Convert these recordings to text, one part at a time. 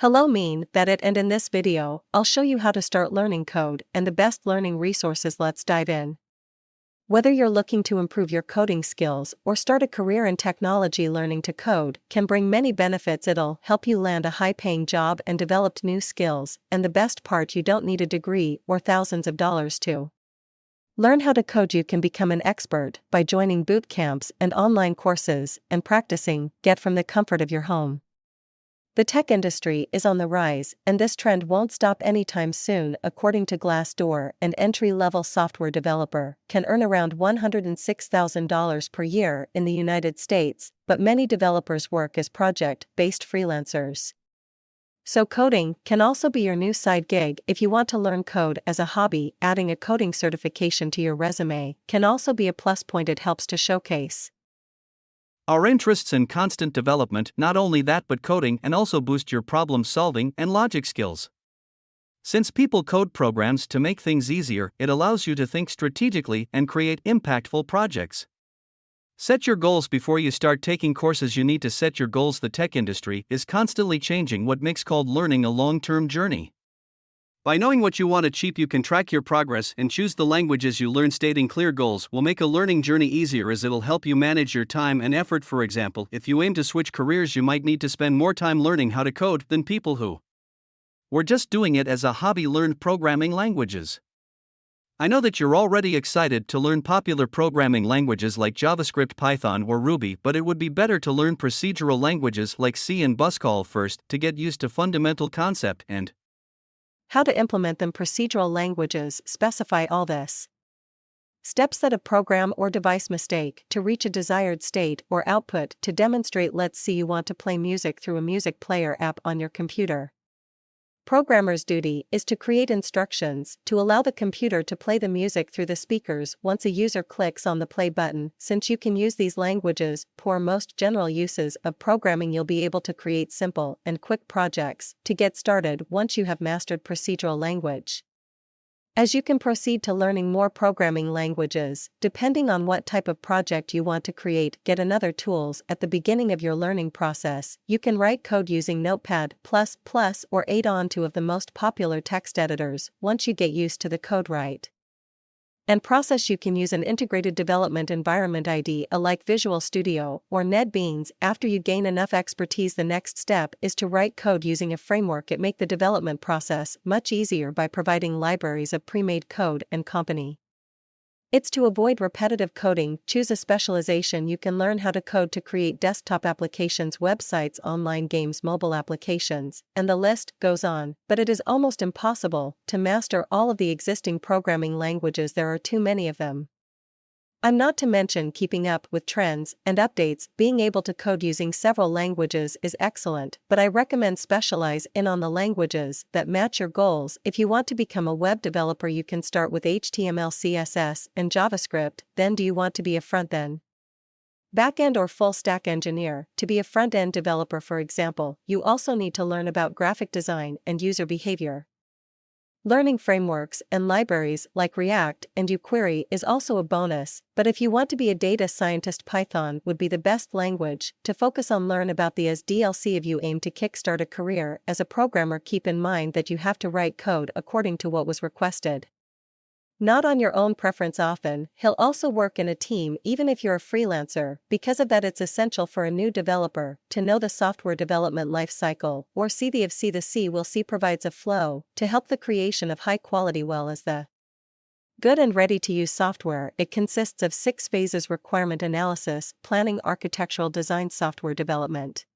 Hello mean that it and in this video, I'll show you how to start learning code and the best learning resources. Let's dive in. Whether you're looking to improve your coding skills or start a career in technology, learning to code can bring many benefits. It'll help you land a high-paying job and develop new skills, and the best part, you don't need a degree or thousands of dollars to learn how to code. You can become an expert by joining boot camps and online courses and practicing get from the comfort of your home. The tech industry is on the rise, and this trend won't stop anytime soon. According to Glassdoor, an entry-level software developer can earn around $106,000 per year in the United States, but many developers work as project-based freelancers. So coding can also be your new side gig. If you want to learn code as a hobby, adding a coding certification to your resume can also be a plus point. It helps to showcase our interests in constant development. Not only that, but coding can also boost your problem solving and logic skills. Since people code programs to make things easier, it allows you to think strategically and create impactful projects. Set your goals before you start taking courses. You need to set your goals. The tech industry is constantly changing, what makes called learning a long-term journey. By knowing what you want to achieve, you can track your progress and choose the languages you learn. Stating clear goals will make a learning journey easier, as it'll help you manage your time and effort. For example, if you aim to switch careers, you might need to spend more time learning how to code than people who were just doing it as a hobby learned programming languages. I know that you're already excited to learn popular programming languages like JavaScript, Python, or Ruby, but it would be better to learn procedural languages like C and Pascal first to get used to fundamental concept and how to implement them. Procedural languages specify all this. Steps that a program or device mistake to reach a desired state or output to demonstrate. Let's see, you want to play music through a music player app on your computer. Programmer's duty is to create instructions to allow the computer to play the music through the speakers once a user clicks on the play button. Since you can use these languages for most general uses of programming, you'll be able to create simple and quick projects to get started once you have mastered procedural language. As you can proceed to learning more programming languages, depending on what type of project you want to create, get another tools. At the beginning of your learning process, you can write code using Notepad++ or 8 two of the most popular text editors. Once you get used to the code write and process, you can use an integrated development environment IDE like Visual Studio or NetBeans. After you gain enough expertise, the next step is to write code using a framework. It makes the development process much easier by providing libraries of pre-made code and company. It's to avoid repetitive coding. Choose a specialization. You can learn how to code to create desktop applications, websites, online games, mobile applications, and the list goes on. But it is almost impossible to master all of the existing programming languages. There are too many of them. And not to mention keeping up with trends and updates. Being able to code using several languages is excellent, but I recommend specialize in on the languages that match your goals. If you want to become a web developer, you can start with HTML, CSS, and JavaScript. Then do you want to be a front-end, back-end, or full-stack engineer? To be a front-end developer, for example, you also need to learn about graphic design and user behavior. Learning frameworks and libraries like React and jQuery is also a bonus, but if you want to be a data scientist, Python would be the best language to focus on. Learn about the SDLC. If you aim to kickstart a career as a programmer, keep in mind that you have to write code according to what was requested, not on your own preference. Often, he'll also work in a team even if you're a freelancer. Because of that, it's essential for a new developer to know the software development life cycle, or C. The C provides a flow to help the creation of high quality, well as the good and ready-to-use software. It consists of 6 phases: requirement analysis, planning, architectural design, software development,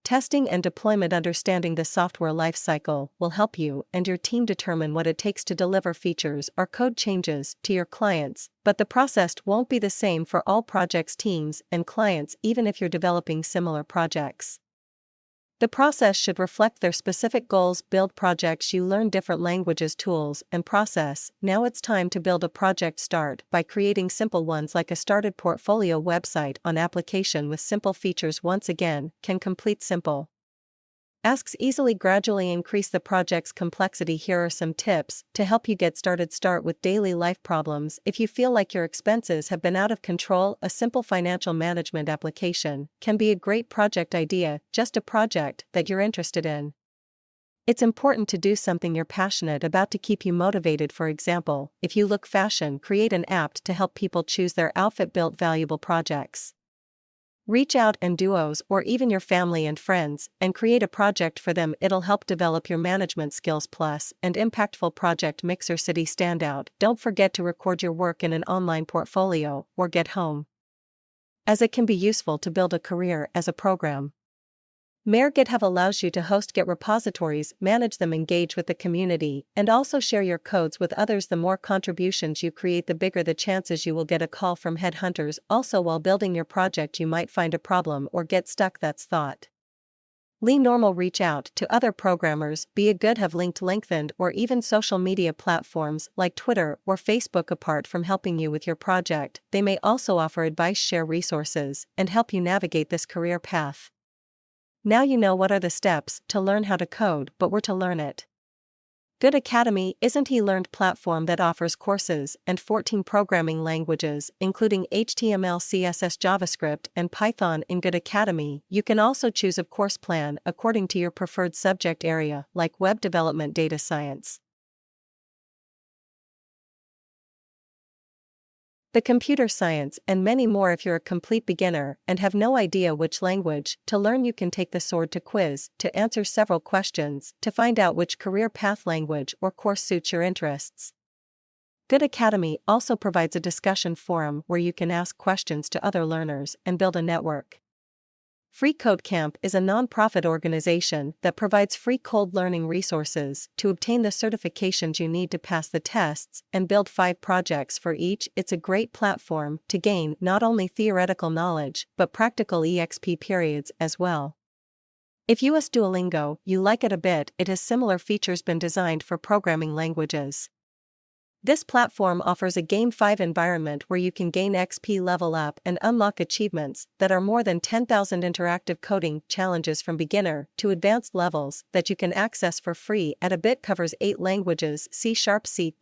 testing, and deployment. Understanding the software lifecycle will help you and your team determine what it takes to deliver features or code changes to your clients, but the process won't be the same for all projects, teams, and clients, even if you're developing similar projects. The process should reflect their specific goals. Build projects. You learn different languages, tools, and process. Now it's time to build a project. Start by creating simple ones like a started portfolio website on application with simple features. Once again, can complete simple asks easily. Gradually increase the project's complexity. Here are some tips to help you get started. Start with daily life problems. If you feel like your expenses have been out of control, a simple financial management application can be a great project idea. Just a project that you're interested in. It's important to do something you're passionate about to keep you motivated. For example, if you look fashion, create an app to help people choose their outfit. Build valuable projects. Reach out and duos or even your family and friends and create a project for them. It'll help develop your management skills. Plus, and impactful project Mixer City standout. Don't forget to record your work in an online portfolio or get home, as it can be useful to build a career as a program. GitHub allows you to host Git repositories, manage them, engage with the community, and also share your codes with others. The more contributions you create, the bigger the chances you will get a call from headhunters. Also, while building your project, you might find a problem or get stuck. That's thought. Normal. Reach out to other programmers. Be a good have linked LinkedIn or even social media platforms like Twitter or Facebook. Apart from helping you with your project, they may also offer advice, share resources, and help you navigate this career path. Now you know what are the steps to learn how to code, but where to learn it. Good Academy is an e-learned platform that offers courses and 14 programming languages, including HTML, CSS, JavaScript, and Python. In Good Academy, you can also choose a course plan according to your preferred subject area, like web development, data science, the computer science, and many more. If you're a complete beginner and have no idea which language to learn, you can take the Sword to quiz to answer several questions to find out which career path, language, or course suits your interests. Good Academy also provides a discussion forum where you can ask questions to other learners and build a network. Free Code Camp is a non-profit organization that provides free code learning resources to obtain the certifications you need to pass the tests and build 5 projects for each. It's a great platform to gain not only theoretical knowledge but practical EXP periods as well. If you use Duolingo, you like it a bit. It has similar features, been designed for programming languages. This platform offers a Game 5 environment where you can gain XP, level up, and unlock achievements that are more than 10,000 interactive coding challenges from beginner to advanced levels that you can access for free at a bit. Covers 8 languages: C#, C++,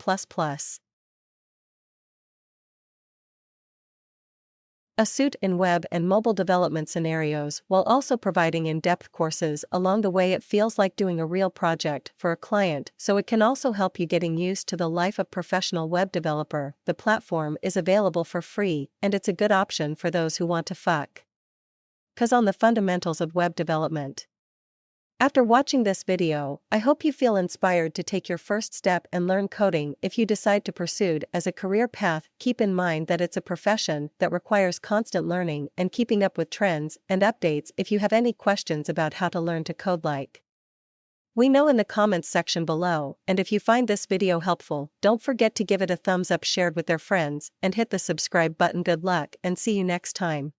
a suit in web and mobile development scenarios, while also providing in-depth courses along the way. It feels like doing a real project for a client, so it can also help you getting used to the life of professional web developer. The platform is available for free, and it's a good option for those who want to focus on the fundamentals of web development. After watching this video, I hope you feel inspired to take your first step and learn coding. If you decide to pursue it as a career path, keep in mind that it's a profession that requires constant learning and keeping up with trends and updates. If you have any questions about how to learn to code, let me know in the comments section below, and if you find this video helpful, don't forget to give it a thumbs up, share it with their friends, and hit the subscribe button. Good luck and see you next time.